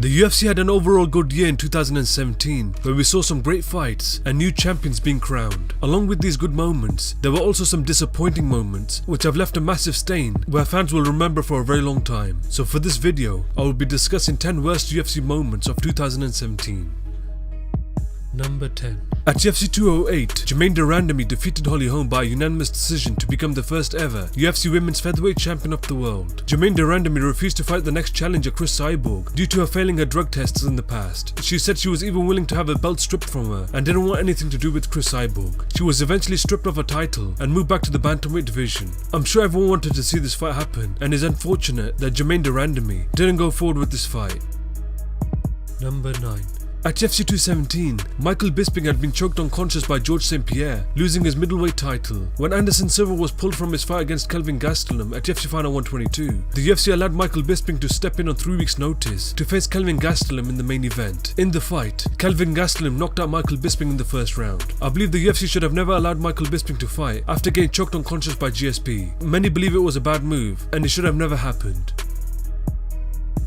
The UFC had an overall good year in 2017, where we saw some great fights and new champions being crowned. Along with these good moments, there were also some disappointing moments which have left a massive stain where fans will remember for a very long time. So for this video, I will be discussing 10 worst UFC moments of 2017. Number 10. At UFC 208, Germaine de Randamie defeated Holly Holm by a unanimous decision to become the first ever UFC Women's Featherweight Champion of the world. Germaine de Randamie refused to fight the next challenger Cris Cyborg due to her failing her drug tests in the past. She said she was even willing to have her belt stripped from her and didn't want anything to do with Cris Cyborg. She was eventually stripped of her title and moved back to the bantamweight division. I'm sure everyone wanted to see this fight happen, and it's unfortunate that Germaine de Randamie didn't go forward with this fight. Number 9. At UFC 217, Michael Bisping had been choked unconscious by Georges St. Pierre, losing his middleweight title. When Anderson Silva was pulled from his fight against Kelvin Gastelum at UFC Final 122, the UFC allowed Michael Bisping to step in on 3 weeks' notice to face Kelvin Gastelum in the main event. In the fight, Kelvin Gastelum knocked out Michael Bisping in the first round. I believe the UFC should have never allowed Michael Bisping to fight after getting choked unconscious by GSP. Many believe it was a bad move, and it should have never happened.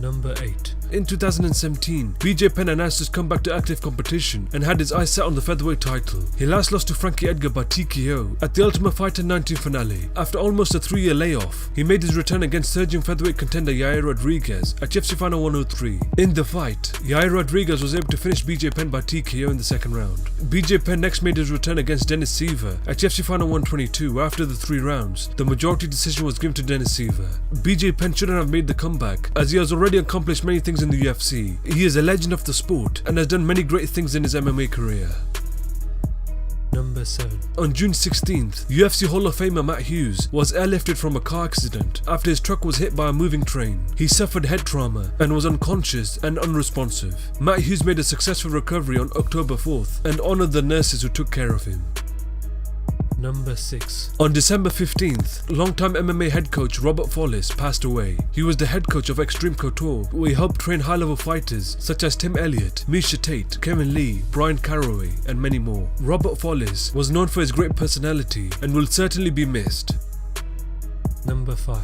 Number 8. In 2017, BJ Penn announced his comeback to active competition and had his eyes set on the featherweight title. He last lost to Frankie Edgar by TKO at the Ultimate Fighter 19 finale. After almost a 3-year layoff, he made his return against surging featherweight contender Yair Rodriguez at UFC Final 103. In the fight, Yair Rodriguez was able to finish BJ Penn by TKO in the second round. BJ Penn next made his return against Dennis Siver at UFC Final 122, where after the 3 rounds, the majority decision was given to Dennis Siver. BJ Penn shouldn't have made the comeback, as he has already accomplished many things in the UFC. He is a legend of the sport and has done many great things in his MMA career. Number 7. On June 16th, UFC Hall of Famer Matt Hughes was airlifted from a car accident after his truck was hit by a moving train. He suffered head trauma and was unconscious and unresponsive. Matt Hughes made a successful recovery on October 4th and honored the nurses who took care of him. Number 6. On December 15th, longtime MMA head coach Robert Wallace passed away. He was the head coach of Extreme Couture, where he helped train high-level fighters such as Tim Elliott, Miesha Tate, Kevin Lee, Brian Caraway, and many more. Robert Wallace was known for his great personality and will certainly be missed. Number 5.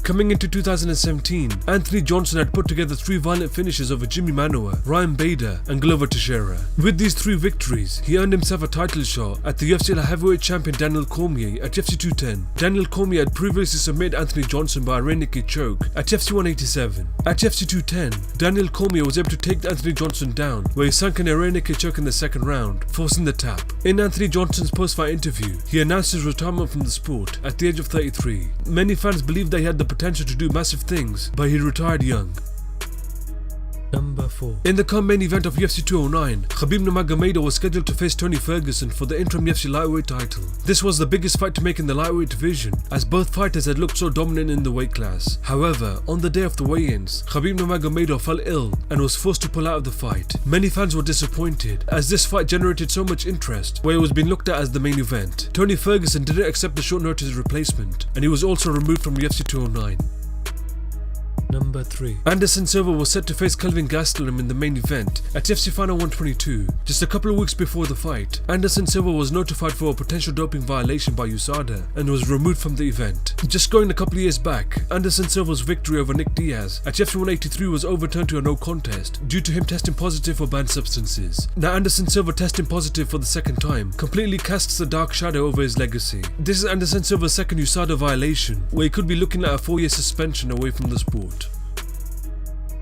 Coming into 2017, Anthony Johnson had put together 3 violent finishes over Jimmy Manuwa, Ryan Bader, and Glover Teixeira. With these 3 victories, he earned himself a title shot at the UFC Light Heavyweight Champion Daniel Cormier at UFC 210. Daniel Cormier had previously submitted Anthony Johnson by a rear naked choke at UFC 187. At UFC 210, Daniel Cormier was able to take Anthony Johnson down, where he sank in a rear naked choke in the second round, forcing the tap. In Anthony Johnson's post-fight interview, he announced his retirement from the sport at the age of 33. Many fans believed that he had the potential to do massive things, but he retired young. Number 4. In the main event of UFC 209, Khabib Nurmagomedov was scheduled to face Tony Ferguson for the interim UFC lightweight title. This was the biggest fight to make in the lightweight division, as both fighters had looked so dominant in the weight class. However, on the day of the weigh-ins, Khabib Nurmagomedov fell ill and was forced to pull out of the fight. Many fans were disappointed, as this fight generated so much interest, where it was being looked at as the main event. Tony Ferguson didn't accept the short notice replacement, and he was also removed from UFC 209. Number 3. Anderson Silva was set to face Kelvin Gastelum in the main event at UFC Final 122. Just a couple of weeks before the fight, Anderson Silva was notified for a potential doping violation by USADA and was removed from the event. Just going a couple of years back, Anderson Silva's victory over Nick Diaz at UFC 183 was overturned to a no contest due to him testing positive for banned substances. Now Anderson Silva testing positive for the second time completely casts a dark shadow over his legacy. This is Anderson Silva's second USADA violation, where he could be looking at a 4-year suspension away from the sport.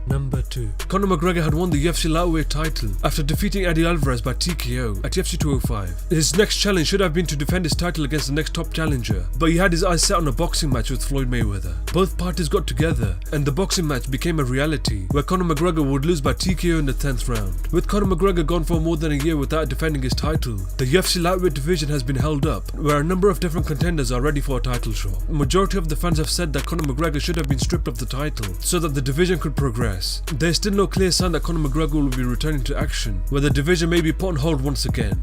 Number 2. Conor McGregor had won the UFC lightweight title after defeating Eddie Alvarez by TKO at UFC 205. His next challenge should have been to defend his title against the next top challenger, but he had his eyes set on a boxing match with Floyd Mayweather. Both parties got together, and the boxing match became a reality, where Conor McGregor would lose by TKO in the 10th round. With Conor McGregor gone for more than a year without defending his title, the UFC lightweight division has been held up, where a number of different contenders are ready for a title shot. Majority of the fans have said that Conor McGregor should have been stripped of the title, so that the division could progress. There is still no clear sign that Conor McGregor will be returning to action, where the division may be put on hold once again.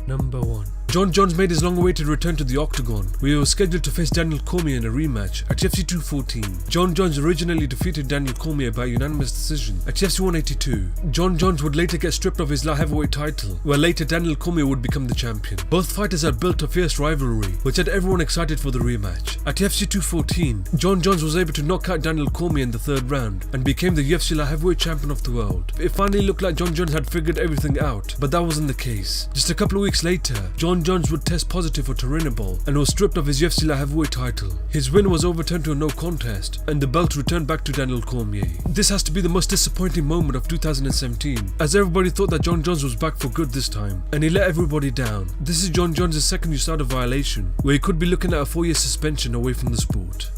Number 1. John Jones made his long-awaited return to the octagon, where he was scheduled to face Daniel Cormier in a rematch at UFC 214. John Jones originally defeated Daniel Cormier by unanimous decision at UFC 182. John Jones would later get stripped of his light heavyweight title, where later Daniel Cormier would become the champion. Both fighters had built a fierce rivalry, which had everyone excited for the rematch. At UFC 214, John Jones was able to knock out Daniel Cormier in the third round and became the UFC light heavyweight champion of the world. It finally looked like John Jones had figured everything out, but that wasn't the case. Just a couple of weeks later, John Jones would test positive for turinabol and was stripped of his UFC light heavyweight title. His win was overturned to a no contest, and the belt returned back to Daniel Cormier. This has to be the most disappointing moment of 2017, as everybody thought that John Jones was back for good this time, and he let everybody down. This is John Jones' second USADA violation, where he could be looking at a 4-year suspension away from the sport.